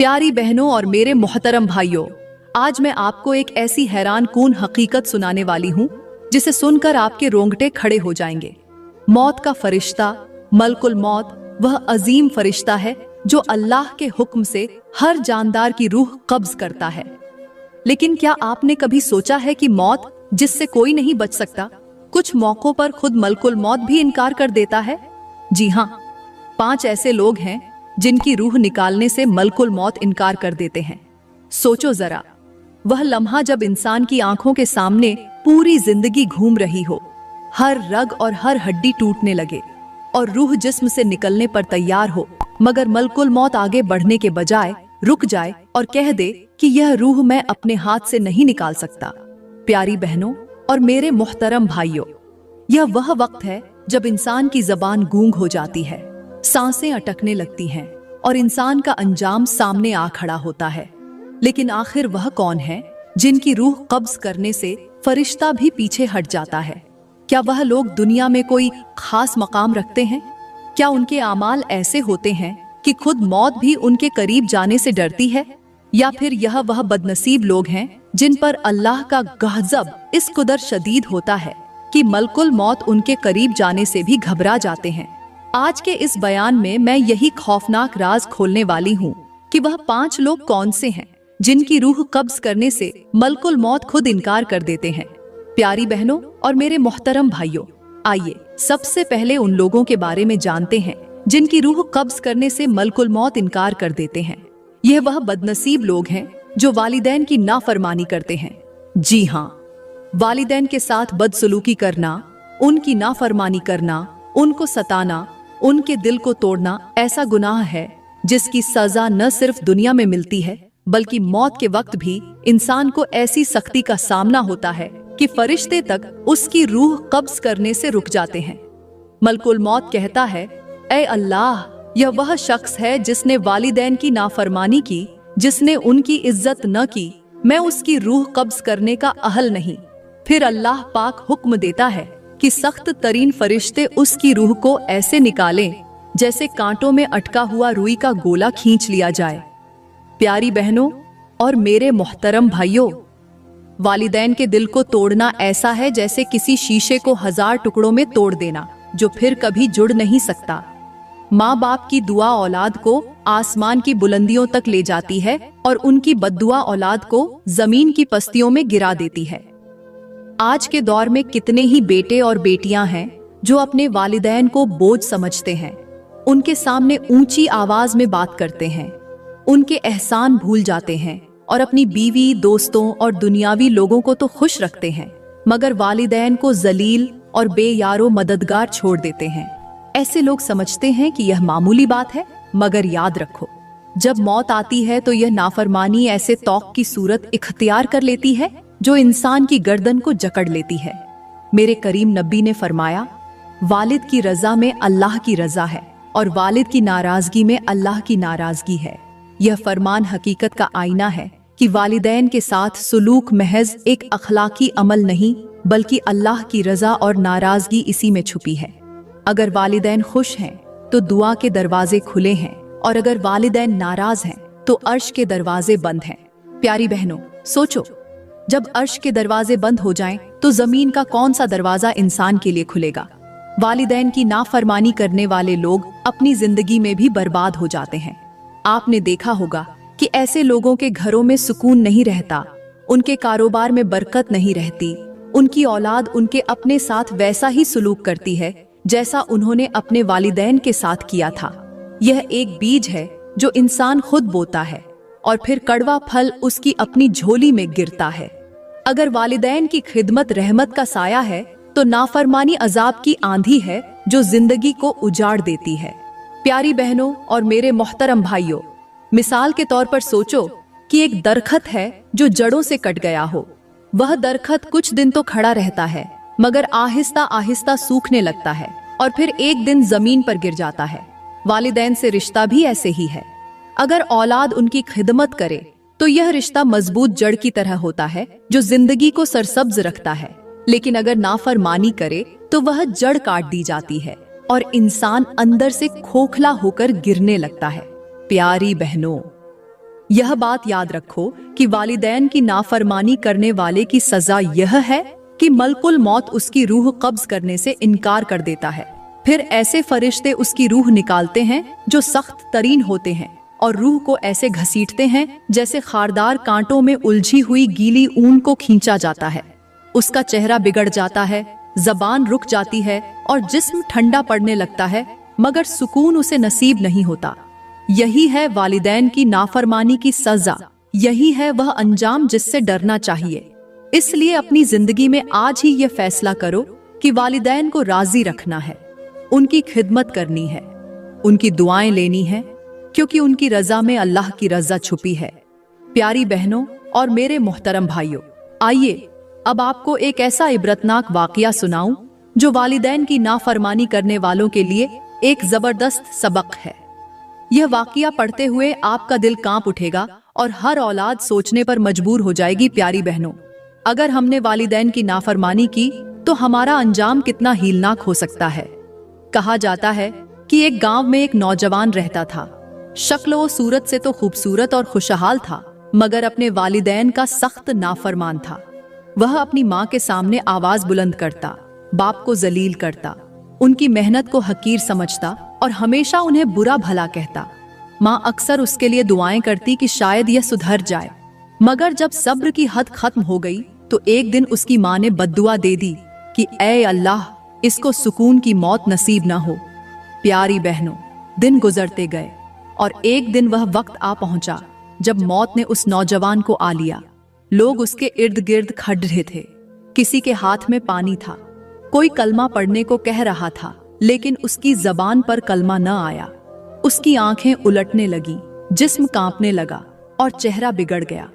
प्यारी बहनों और मेरे मोहतरम भाइयों, आज मैं आपको एक ऐसी हैरान कून हकीकत सुनाने वाली हूँ जिसे सुनकर आपके रोंगटे खड़े हो जाएंगे। मौत का फरिश्ता मलकुल मौत वह अजीम फरिश्ता है जो अल्लाह के हुक्म से हर जानदार की रूह कब्ज करता है। लेकिन क्या आपने कभी सोचा है कि मौत जिससे कोई नहीं बच सकता, कुछ मौकों पर खुद मलकुल मौत भी इनकार कर देता है। जी हाँ, 5 ऐसे लोग हैं जिनकी रूह निकालने से मलकुल मौत इनकार कर देते हैं। सोचो जरा, वह लम्हा जब इंसान की आंखों के सामने पूरी जिंदगी घूम रही हो, हर रग और हर हड्डी टूटने लगे और रूह जिस्म से निकलने पर तैयार हो, मगर मलकुल मौत आगे बढ़ने के बजाय रुक जाए और कह दे कि यह रूह मैं अपने हाथ से नहीं निकाल सकता। प्यारी बहनों और मेरे मोहतरम भाइयों, यह वह वक्त है जब इंसान की जबान गूंग हो जाती है, सांसें अटकने लगती हैं और इंसान का अंजाम सामने आ खड़ा होता है। लेकिन आखिर वह कौन है जिनकी रूह कब्ज करने से फरिश्ता भी पीछे हट जाता है? क्या वह लोग दुनिया में कोई खास मकाम रखते हैं? क्या उनके आमाल ऐसे होते हैं कि खुद मौत भी उनके करीब जाने से डरती है? या फिर यह वह बदनसीब लोग हैं जिन पर अल्लाह का गज़ब इस कदर शदीद होता है कि मलकुल मौत उनके करीब जाने से भी घबरा जाते हैं? आज के इस बयान में मैं यही खौफनाक राज खोलने वाली हूँ कि वह 5 लोग कौन से हैं जिनकी रूह कब्ज करने से मलकुल मौत खुद इनकार कर देते हैं। प्यारी बहनों और मेरे मोहतरम भाइयों, आइए सबसे पहले उन लोगों के बारे में जानते हैं जिनकी रूह कब्ज करने से मलकुल मौत इनकार कर देते हैं। यह वह बदनसीब लोग हैं जो वालिदैन की नाफरमानी करते हैं। जी हाँ, वालिदैन के साथ बदसलूकी करना, उनकी नाफरमानी करना, उनको सताना, उनके दिल को तोड़ना ऐसा गुनाह है जिसकी सजा न सिर्फ दुनिया में मिलती है बल्कि मौत के वक्त भी इंसान को ऐसी सख्ती का सामना होता है कि फरिश्ते तक उसकी रूह कब्ज करने से रुक जाते हैं। मलकुल मौत कहता है, ऐ अल्लाह, यह वह शख्स है जिसने वालिदैन की नाफरमानी की, जिसने उनकी इज्जत न की, मैं उसकी रूह कब्ज करने का अहल नहीं। फिर अल्लाह पाक हुक्म देता है कि सख्त तरीन फरिश्ते उसकी रूह को ऐसे निकालें जैसे कांटों में अटका हुआ रुई का गोला खींच लिया जाए। प्यारी बहनों और मेरे मोहतरम भाइयों, वालिदैन के दिल को तोड़ना ऐसा है जैसे किसी शीशे को 1000 टुकड़ों में तोड़ देना जो फिर कभी जुड़ नहीं सकता। माँ बाप की दुआ औलाद को आसमान की बुलंदियों तक ले जाती है और उनकी बद्दुआ औलाद को जमीन की पस्तियों में गिरा देती है। आज के दौर में कितने ही बेटे और बेटियां हैं जो अपने वालिदैन को बोझ समझते हैं, उनके सामने ऊंची आवाज में बात करते हैं, उनके एहसान भूल जाते हैं और अपनी बीवी, दोस्तों और दुनियावी लोगों को तो खुश रखते हैं, मगर वालिदैन को जलील और बेयारो मददगार छोड़ देते हैं। ऐसे लोग समझते हैं कि यह मामूली बात है, मगर याद रखो, जब मौत आती है तो यह नाफरमानी ऐसे तौक की सूरत इख्तियार कर लेती है जो इंसान की गर्दन को जकड़ लेती है। मेरे करीम नबी ने फरमाया, वालिद की रजा में अल्लाह की रजा है और वालिद की नाराजगी में अल्लाह की नाराजगी है। यह फरमान हकीकत का आईना है कि वालिदैन के साथ सुलूक महज एक अखलाकी अमल नहीं बल्कि अल्लाह की रजा और नाराजगी इसी में छुपी है। अगर वालिदैन खुश हैं तो दुआ के दरवाजे खुले हैं और अगर वालिदैन नाराज हैं तो अर्श के दरवाजे बंद हैं। प्यारी बहनों, सोचो, जब अर्श के दरवाजे बंद हो जाएं तो जमीन का कौन सा दरवाजा इंसान के लिए खुलेगा? वालिदैन की नाफरमानी करने वाले लोग अपनी जिंदगी में भी बर्बाद हो जाते हैं। आपने देखा होगा कि ऐसे लोगों के घरों में सुकून नहीं रहता, उनके कारोबार में बरकत नहीं रहती, उनकी औलाद उनके अपने साथ वैसा ही सुलूक करती है जैसा उन्होंने अपने वालिदैन के साथ किया था। यह एक बीज है जो इंसान खुद बोता है और फिर कड़वा फल उसकी अपनी झोली में गिरता है। अगर वालिदैन की खिदमत रहमत का साया है तो नाफरमानी अजाब की आंधी है जो जिंदगी को उजाड़ देती है। प्यारी बहनों और मेरे मोहतरम भाइयों, मिसाल के तौर पर सोचो कि एक दरखत है जो जड़ों से कट गया हो। वह दरखत कुछ दिन तो खड़ा रहता है मगर आहिस्ता आहिस्ता सूखने लगता है और फिर एक दिन जमीन पर गिर जाता है। वालिदैन से रिश्ता भी ऐसे ही है। अगर औलाद उनकी खिदमत करे तो यह रिश्ता मजबूत जड़ की तरह होता है जो जिंदगी को सरसब्ज रखता है, लेकिन अगर नाफरमानी करे तो वह जड़ काट दी जाती है और इंसान अंदर से खोखला होकर गिरने लगता है। प्यारी बहनों, यह बात याद रखो कि वालिदैन की नाफरमानी करने वाले की सजा यह है कि मलकुल मौत उसकी रूह कब्ज करने से इनकार कर देता है। फिर ऐसे फरिश्ते उसकी रूह निकालते हैं जो सख्त तरीन होते हैं और रूह को ऐसे घसीटते हैं जैसे खारदार कांटों में उलझी हुई गीली ऊन को खींचा जाता है। उसका चेहरा बिगड़ जाता है, जबान रुक जाती है और जिस्म ठंडा पड़ने लगता है, मगर सुकून उसे नसीब नहीं होता। यही है वालिदैन की नाफरमानी की सजा, यही है वह अंजाम जिससे डरना चाहिए। इसलिए अपनी जिंदगी में आज ही यह फैसला करो कि वालिदैन को राजी रखना है, उनकी खिदमत करनी है, उनकी दुआएं लेनी है, क्योंकि उनकी रजा में अल्लाह की रजा छुपी है। प्यारी बहनों और मेरे मोहतरम भाइयों, आइए अब आपको एक ऐसा इबरतनाक वाकया सुनाऊं जो वालिदैन की नाफरमानी करने वालों के लिए एक जबरदस्त सबक है। यह वाकया पढ़ते हुए आपका दिल कांप उठेगा और हर औलाद सोचने पर मजबूर हो जाएगी। प्यारी बहनों, अगर हमने वालिदैन की नाफरमानी की तो हमारा अंजाम कितना हीलनाक हो सकता है। कहा जाता है कि एक गांव में एक नौजवान रहता था। शक्ल व सूरत से तो खूबसूरत और खुशहाल था, मगर अपने वालिदैन का सख्त नाफरमान था। वह अपनी माँ के सामने आवाज बुलंद करता, बाप को जलील करता, उनकी मेहनत को हकीर समझता और हमेशा उन्हें बुरा भला कहता। माँ अक्सर उसके लिए दुआएं करती कि शायद यह सुधर जाए, मगर जब सब्र की हद खत्म हो गई तो एक दिन उसकी माँ ने बद्दुआ दे दी कि ऐ अल्लाह, इसको सुकून की मौत नसीब ना हो। प्यारी बहनों, दिन गुजरते गए और एक दिन वह वक्त आ पहुंचा जब मौत ने उस नौजवान को आ लिया। लोग उसके इर्द गिर्द खड़ रहे थे, किसी के हाथ में पानी था, कोई कलमा पढ़ने को कह रहा था, लेकिन उसकी जबान पर कलमा न आया। उसकी आंखें उलटने लगी, जिस्म कांपने लगा और चेहरा बिगड़ गया।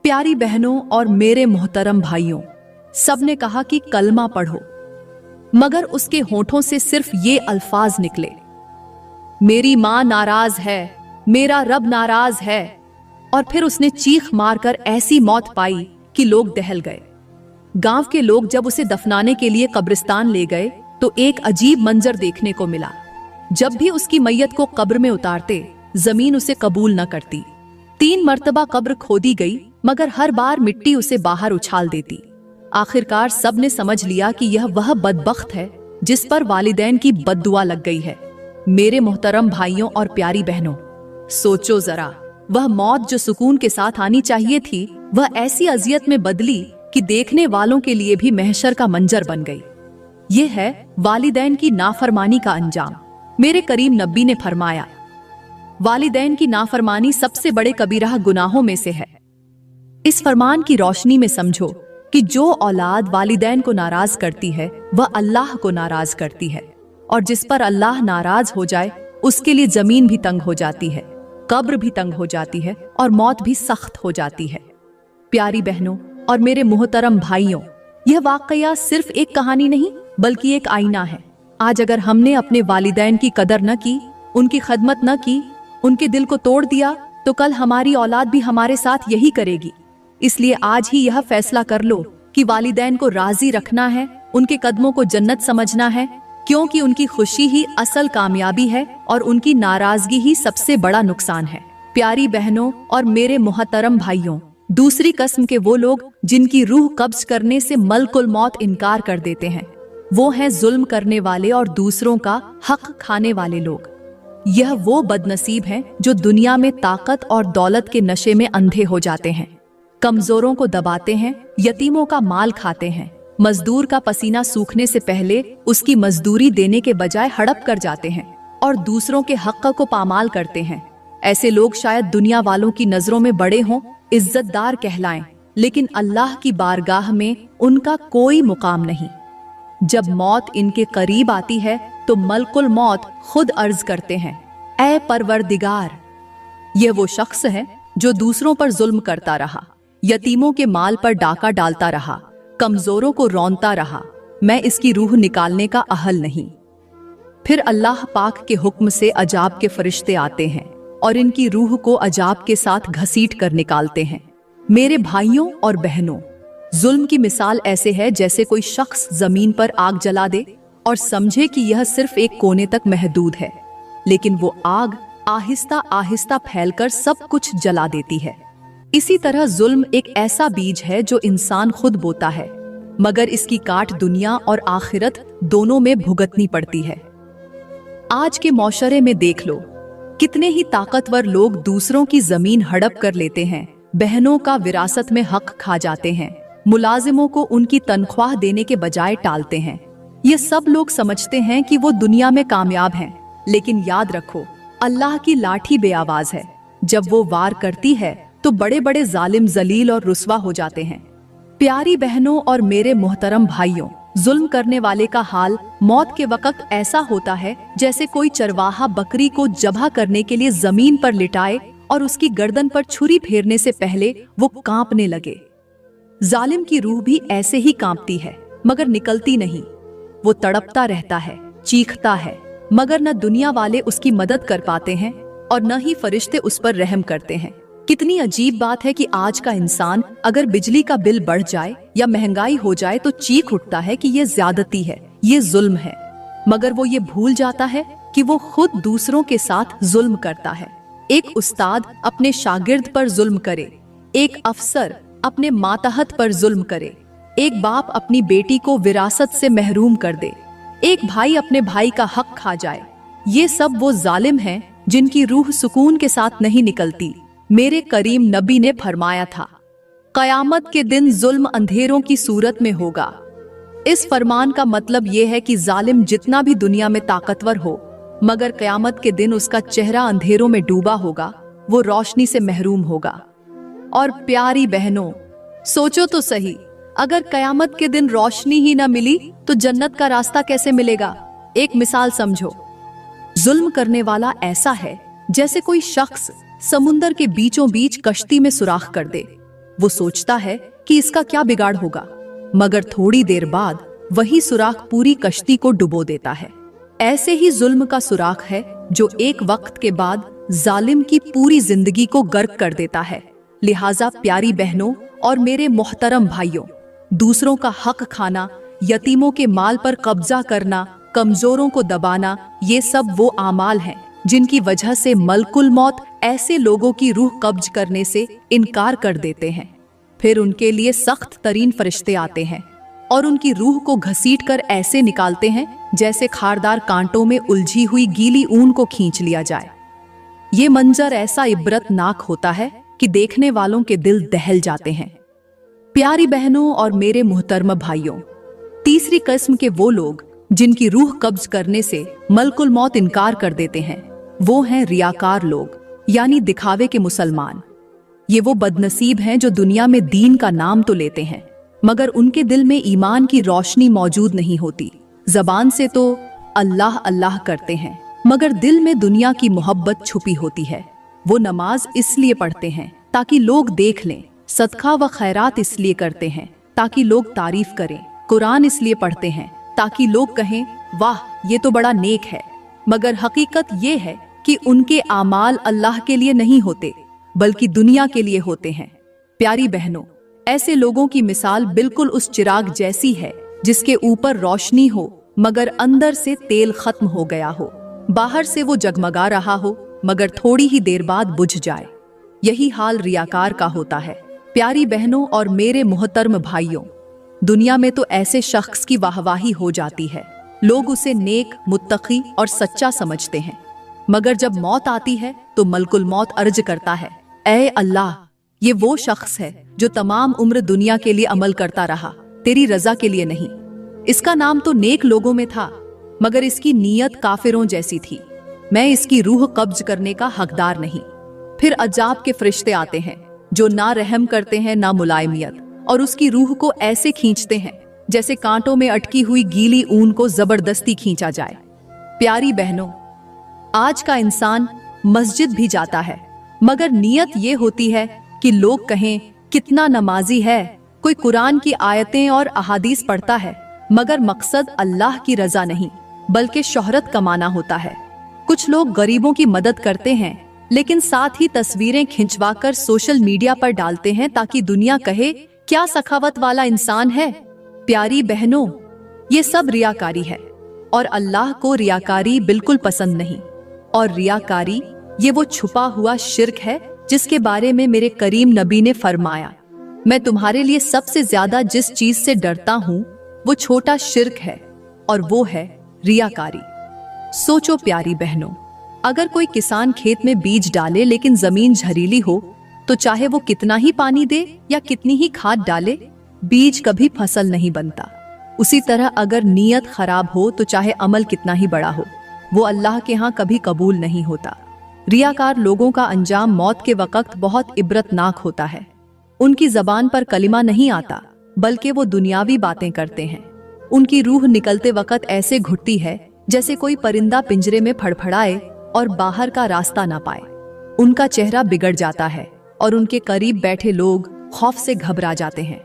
प्यारी बहनों और मेरे मोहतरम भाइयों, सबने कहा कि कलमा पढ़ो, मगर उसके होठों से सिर्फ ये अल्फाज निकले, मेरी मां नाराज है, मेरा रब नाराज है। और फिर उसने चीख मारकर ऐसी मौत पाई कि लोग दहल गए। गांव के लोग जब उसे दफनाने के लिए कब्रिस्तान ले गए तो एक अजीब मंजर देखने को मिला। जब भी उसकी मैयत को कब्र में उतारते, जमीन उसे कबूल न करती। 3 मर्तबा कब्र खोदी गई, मगर हर बार मिट्टी उसे बाहर उछाल देती। आखिरकार सब ने समझ लिया कि यह वह बदबख्त है जिस पर वालिदैन की बद्दुआ लग गई है। मेरे मोहतरम भाइयों और प्यारी बहनों, सोचो जरा, वह मौत जो सुकून के साथ आनी चाहिए थी, वह ऐसी अजियत में बदली कि देखने वालों के लिए भी महशर का मंजर बन गई। यह है वालिदैन की नाफरमानी का अंजाम। मेरे करीम नबी ने फरमाया, वालिदैन की नाफरमानी सबसे बड़े कबीरा गुनाहों में से है। इस फरमान की रोशनी में समझो कि जो औलाद वालिदैन को नाराज करती है वह अल्लाह को नाराज करती है, और जिस पर अल्लाह नाराज हो जाए उसके लिए जमीन भी तंग हो जाती है, कब्र भी तंग हो जाती है और मौत भी सख्त हो जाती है। प्यारी बहनों और मेरे मोहतरम भाइयों, यह वाकया सिर्फ एक कहानी नहीं बल्कि एक आईना है। आज अगर हमने अपने वालिदैन की कदर न की, उनकी खदमत न की, उनके दिल को तोड़ दिया, तो कल हमारी औलाद भी हमारे साथ यही करेगी। इसलिए आज ही यह फैसला कर लो कि वालिदैन को राजी रखना है, उनके कदमों को जन्नत समझना है, क्योंकि उनकी खुशी ही असल कामयाबी है और उनकी नाराजगी ही सबसे बड़ा नुकसान है। प्यारी बहनों और मेरे मोहतरम भाइयों, दूसरी किस्म के वो लोग जिनकी रूह कब्ज करने से मलकुल मौत इनकार कर देते हैं, वो हैं जुल्म करने वाले और दूसरों का हक खाने वाले लोग। यह वो बदनसीब हैं जो दुनिया में ताकत और दौलत के नशे में अंधे हो जाते हैं, कमजोरों को दबाते हैं, यतीमों का माल खाते हैं, मजदूर का पसीना सूखने से पहले उसकी मजदूरी देने के बजाय हड़प कर जाते हैं और दूसरों के हक को पामाल करते हैं। ऐसे लोग शायद दुनिया वालों की नजरों में बड़े हों, इज्जतदार कहलाएं, लेकिन अल्लाह की बारगाह में उनका कोई मुकाम नहीं। जब मौत इनके करीब आती है तो मलकुल मौत खुद अर्ज करते हैं, ऐ परवरदिगार। यह वो शख्स है जो दूसरों पर जुल्म करता रहा, यतीमों के माल पर डाका डालता रहा, कमजोरों को रौंदता रहा, मैं इसकी रूह निकालने का अहल नहीं। फिर अल्लाह पाक के हुक्म से अजाब के फरिश्ते आते हैं और इनकी रूह को अजाब के साथ घसीट कर निकालते हैं। मेरे भाइयों और बहनों, जुल्म की मिसाल ऐसे है जैसे कोई शख्स जमीन पर आग जला दे और समझे कि यह सिर्फ एक कोने तक महदूद है, लेकिन वो आग आहिस्ता आहिस्ता फैलकर सब कुछ जला देती है। इसी तरह जुल्म एक ऐसा बीज है जो इंसान खुद बोता है, मगर इसकी काट दुनिया और आखिरत दोनों में भुगतनी पड़ती है। आज के मौशरे में देख लो, कितने ही ताकतवर लोग दूसरों की जमीन हड़प कर लेते हैं, बहनों का विरासत में हक खा जाते हैं, मुलाजिमों को उनकी तनख्वाह देने के बजाय टालते हैं। ये सब लोग समझते हैं कि वो दुनिया में कामयाब हैं, लेकिन याद रखो, अल्लाह की लाठी बेआवाज है। जब वो वार करती है तो बड़े बड़े जालिम जलील और रुस्वा हो जाते हैं। प्यारी बहनों और मेरे मोहतरम भाइयों, जुल्म करने वाले का हाल मौत के वक्त ऐसा होता है जैसे कोई चरवाहा बकरी को जबह करने के लिए जमीन पर लिटाए और उसकी गर्दन पर छुरी फेरने से पहले वो कांपने लगे। जालिम की रूह भी ऐसे ही कांपती है, मगर निकलती नहीं। वो तड़पता रहता है, चीखता है, मगर न दुनिया वाले उसकी मदद कर पाते हैं और न ही फरिश्ते उस पर रहम करते हैं। कितनी अजीब बात है कि आज का इंसान अगर बिजली का बिल बढ़ जाए या महंगाई हो जाए तो चीख उठता है कि ये ज्यादती है, ये जुल्म है, मगर वो ये भूल जाता है कि वो खुद दूसरों के साथ जुल्म करता है। एक उस्ताद अपने शागिर्द पर जुल्म करे, एक अफसर अपने मातहत पर जुल्म करे, एक बाप अपनी बेटी को विरासत से महरूम कर दे, एक भाई अपने भाई का हक खा जाए। ये सब वो जालिम हैं जिनकी रूह सुकून के साथ नहीं निकलती। मेरे करीम नबी ने फरमाया था, कयामत के दिन जुल्म अंधेरों की सूरत में होगा। इस फरमान का मतलब ये है कि जालिम जितना भी दुनिया में ताकतवर हो, मगर कयामत के दिन उसका चेहरा अंधेरों में डूबा होगा, वो रोशनी से महरूम होगा। और प्यारी बहनों, सोचो तो सही, अगर कयामत के दिन रोशनी ही न मिली तो जन्नत का रास्ता कैसे मिलेगा? एक मिसाल समझो, जुल्म करने वाला ऐसा है जैसे कोई शख्स समुंदर के बीचों बीच कश्ती में सुराख कर दे। वो सोचता है कि इसका क्या बिगाड़ होगा, मगर थोड़ी देर बाद वही सुराख पूरी कश्ती को डुबो देता है। ऐसे ही जुल्म का सुराख है जो एक वक्त के बाद जालिम की पूरी जिंदगी को गर्क कर देता है। लिहाजा प्यारी बहनों और मेरे मोहतरम भाइयों, दूसरों का हक खाना, यतीमों के माल पर कब्जा करना, कमजोरों को दबाना, ये सब वो आमाल हैं जिनकी वजह से मलकुल मौत ऐसे लोगों की रूह कब्ज करने से इनकार कर देते हैं। फिर उनके लिए सख्त तरीन फरिश्ते आते हैं और उनकी रूह को घसीटकर ऐसे निकालते हैं जैसे खारदार कांटों में उलझी हुई गीली ऊन को खींच लिया जाए। ये मंजर ऐसा इबरतनाक होता है कि देखने वालों के दिल दहल जाते हैं। प्यारी बहनों और मेरे मुहतरम भाइयों, तीसरी किस्म के वो लोग जिनकी रूह कब्ज करने से मलकुल मौत इनकार कर देते हैं, वो हैं रियाकार लोग, यानी दिखावे के मुसलमान। ये वो बदनसीब हैं जो दुनिया में दीन का नाम तो लेते हैं, मगर उनके दिल में ईमान की रोशनी मौजूद नहीं होती। जबान से तो अल्लाह अल्लाह करते हैं, मगर दिल में दुनिया की मोहब्बत छुपी होती है। वो नमाज इसलिए पढ़ते हैं ताकि लोग देख लें, सदका व खैरात इसलिए करते हैं ताकि लोग तारीफ करें, कुरान इसलिए पढ़ते हैं ताकि लोग कहें वाह ये तो बड़ा नेक है, मगर हकीकत ये है कि उनके आमाल अल्लाह के लिए नहीं होते बल्कि दुनिया के लिए होते हैं। प्यारी बहनों, ऐसे लोगों की मिसाल बिल्कुल उस चिराग जैसी है जिसके ऊपर रोशनी हो मगर अंदर से तेल खत्म हो गया हो। बाहर से वो जगमगा रहा हो मगर थोड़ी ही देर बाद बुझ जाए। यही हाल रियाकार का होता है। प्यारी बहनों और मेरे मुहतरम भाइयों, दुनिया में तो ऐसे शख्स की वाहवाही हो जाती है, लोग उसे नेक, मुत्तकी और सच्चा समझते हैं, मगर जब मौत आती है तो मलकुल मौत अर्ज करता है, ऐ अल्लाह, ये वो शख्स है जो तमाम उम्र दुनिया के लिए अमल करता रहा, तेरी रजा के लिए नहीं। इसका नाम तो नेक लोगों में था, मगर इसकी नीयत काफिरों जैसी थी। मैं इसकी रूह कब्ज करने का हकदार नहीं। फिर अजाब के फरिश्ते आते हैं जो ना रहम करते हैं ना मुलायमियत, और उसकी रूह को ऐसे खींचते हैं जैसे कांटों में अटकी हुई गीली ऊन को जबरदस्ती खींचा जाए। प्यारी बहनों, आज का इंसान मस्जिद भी जाता है, मगर नीयत ये होती है कि लोग कहें कितना नमाजी है, कोई कुरान की आयतें और अहादीस पढ़ता है, मगर मकसद अल्लाह की रजा नहीं बल्कि शोहरत कमाना होता है। कुछ लोग गरीबों की मदद करते हैं लेकिन साथ ही तस्वीरें खिंचवाकर सोशल मीडिया पर डालते हैं ताकि दुनिया कहे क्या सखावत वाला इंसान है। प्यारी बहनों, ये सब रियाकारी है और अल्लाह को रियाकारी बिल्कुल पसंद नहीं। और रियाकारी ये वो छुपा हुआ शिर्क है जिसके बारे में मेरे करीम नबी ने फरमाया, मैं तुम्हारे लिए सबसे ज्यादा जिस चीज से डरता हूँ वो छोटा शिर्क है, और वो है रियाकारी। सोचो प्यारी बहनों, अगर कोई किसान खेत में बीज डाले लेकिन जमीन झरीली हो तो चाहे वो कितना ही पानी दे या कितनी ही खाद डाले, बीज कभी फसल नहीं बनता। उसी तरह अगर नीयत खराब हो तो चाहे अमल कितना ही बड़ा हो, वो अल्लाह के यहाँ कभी कबूल नहीं होता। रियाकार लोगों का अंजाम मौत के वक्त बहुत इबरतनाक होता है। उनकी जबान पर कलिमा नहीं आता, बल्कि वो दुनियावी बातें करते हैं। उनकी रूह निकलते वक्त ऐसे घुटती है जैसे कोई परिंदा पिंजरे में फड़फड़ाए और बाहर का रास्ता ना पाए। उनका चेहरा बिगड़ जाता है और उनके करीब बैठे लोग खौफ से घबरा जाते हैं।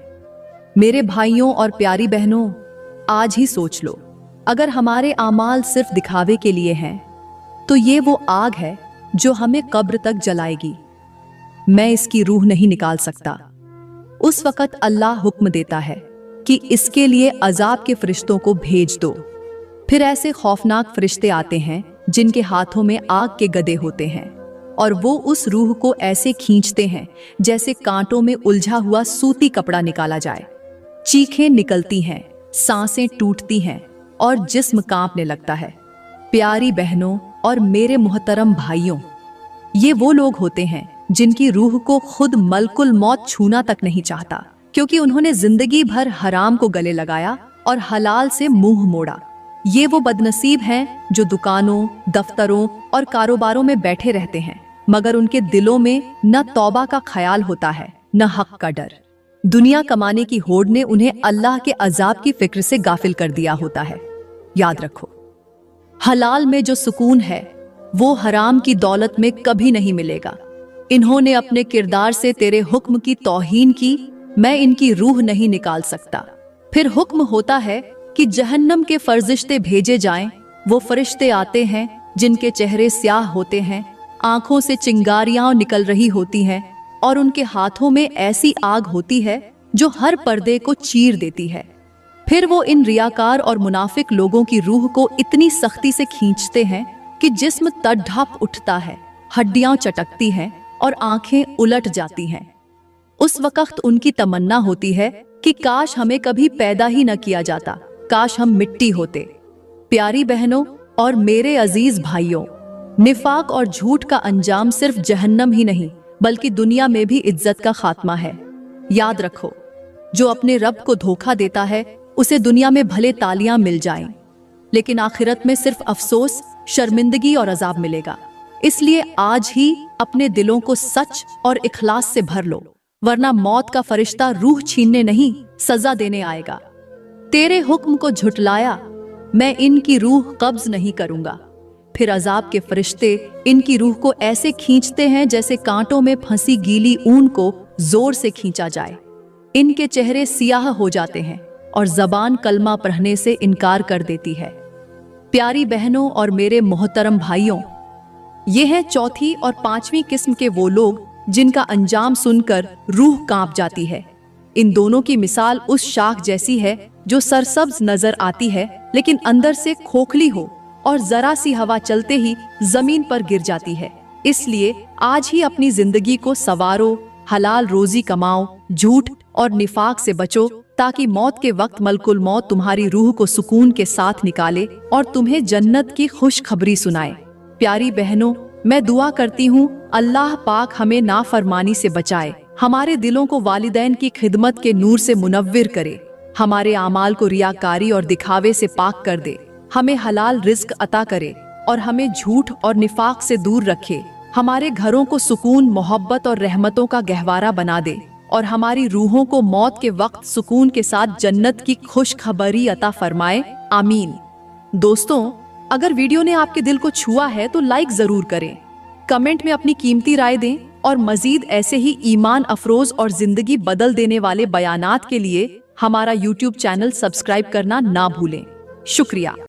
मेरे भाइयों और प्यारी बहनों, आज ही सोच लो, अगर हमारे आमाल सिर्फ दिखावे के लिए हैं तो ये वो आग है जो हमें कब्र तक जलाएगी। मैं इसकी रूह नहीं निकाल सकता। उस वक्त अल्लाह हुक्म देता है कि इसके लिए अजाब के फरिश्तों को भेज दो। फिर ऐसे खौफनाक फरिश्ते आते हैं जिनके हाथों में आग के गदे होते हैं और वो उस रूह को ऐसे खींचते हैं जैसे कांटों में उलझा हुआ सूती कपड़ा निकाला जाए। चीखें निकलती हैं, सांसें टूटती हैं और जिस्म कांपने लगता है। प्यारी बहनों और मेरे मुहतरम भाइयों, ये वो लोग होते हैं जिनकी रूह को खुद मलकुल मौत छूना तक नहीं चाहता, क्योंकि उन्होंने जिंदगी भर हराम को गले लगाया और हलाल से मुंह मोड़ा। ये वो बदनसीब हैं जो दुकानों, दफ्तरों और कारोबारों में बैठे रहते हैं, मगर उनके दिलों में न तौबा का ख्याल होता है न हक का डर। दुनिया कमाने की होड़ ने उन्हें अल्लाह के अजाब की फिक्र से गाफिल कर दिया होता है। याद रखो, हलाल में जो सुकून है वो हराम की दौलत में कभी नहीं मिलेगा। इन्होंने अपने किरदार से तेरे हुक्म की तौहीन की, मैं इनकी रूह नहीं निकाल सकता। फिर हुक्म होता है कि जहन्नम के फरिश्ते भेजे जाएं। वो फरिश्ते आते हैं जिनके चेहरे स्याह होते हैं, आंखों से चिंगारियां निकल रही होती हैं और उनके हाथों में ऐसी आग होती है जो हर पर्दे को चीर देती है। फिर वो इन रियाकार और मुनाफिक लोगों की रूह को इतनी सख्ती से खींचते हैं कि जिस्म तड़प उठता है, हड्डियां चटकती हैं और आंखें उलट जाती हैं। उस वक्त उनकी तमन्ना होती है कि काश हमें कभी पैदा ही न किया जाता, काश हम मिट्टी होते। प्यारी बहनों और मेरे अजीज भाइयों, निफाक और झूठ का अंजाम सिर्फ जहन्नम ही नहीं बल्कि दुनिया में भी इज्जत का खात्मा है। याद रखो, जो अपने रब को धोखा देता है उसे दुनिया में भले तालियां मिल जाएं, लेकिन आखिरत में सिर्फ अफसोस, शर्मिंदगी और अजाब मिलेगा। इसलिए आज ही अपने दिलों को सच और इखलास से भर लो, वरना मौत का फरिश्ता रूह छीनने नहीं सजा देने आएगा। तेरे हुक्म को झुटलाया, मैं इनकी रूह कब्ज नहीं करूंगा। फिर अजाब के फरिश्ते इनकी रूह को ऐसे खींचते हैं जैसे कांटों में फंसी गीली ऊन को जोर से खींचा जाए। इनके चेहरे सियाह हो जाते हैं और जबान कलमा पढ़ने से इनकार कर देती है। प्यारी बहनों और मेरे मोहतरम भाइयों, ये हैं चौथी और पांचवी किस्म के वो लोग जिनका अंजाम सुनकर रूह कांप जाती है। इन दोनों की मिसाल उस शाख जैसी है जो सरसब्ज नजर आती है लेकिन अंदर से खोखली हो और जरा सी हवा चलते ही जमीन पर गिर जाती है। इसलिए आज ही अपनी जिंदगी को संवारो, हलाल रोजी कमाओ, झूठ और निफाक से बचो, ताकि मौत के वक्त मलकुल मौत तुम्हारी रूह को सुकून के साथ निकाले और तुम्हें जन्नत की खुशखबरी सुनाए। प्यारी बहनों, मैं दुआ करती हूँ अल्लाह पाक हमें नाफरमानी से बचाए, हमारे दिलों को वालिदैन की खिदमत के नूर से मुनव्विर करे, हमारे आमाल को रियाकारी और दिखावे से पाक कर दे, हमें हलाल रिज्क अता करे और हमें झूठ और निफाक से दूर रखे, हमारे घरों को सुकून, मोहब्बत और रहमतों का गहवारा बना दे और हमारी रूहों को मौत के वक्त सुकून के साथ जन्नत की खुशखबरी अता फरमाए। आमीन। दोस्तों, अगर वीडियो ने आपके दिल को छुआ है तो लाइक जरूर करें, कमेंट में अपनी कीमती राय दें और मजीद ऐसे ही ईमान अफरोज और जिंदगी बदल देने वाले बयानात के लिए हमारा YouTube चैनल सब्सक्राइब करना ना भूलें। शुक्रिया।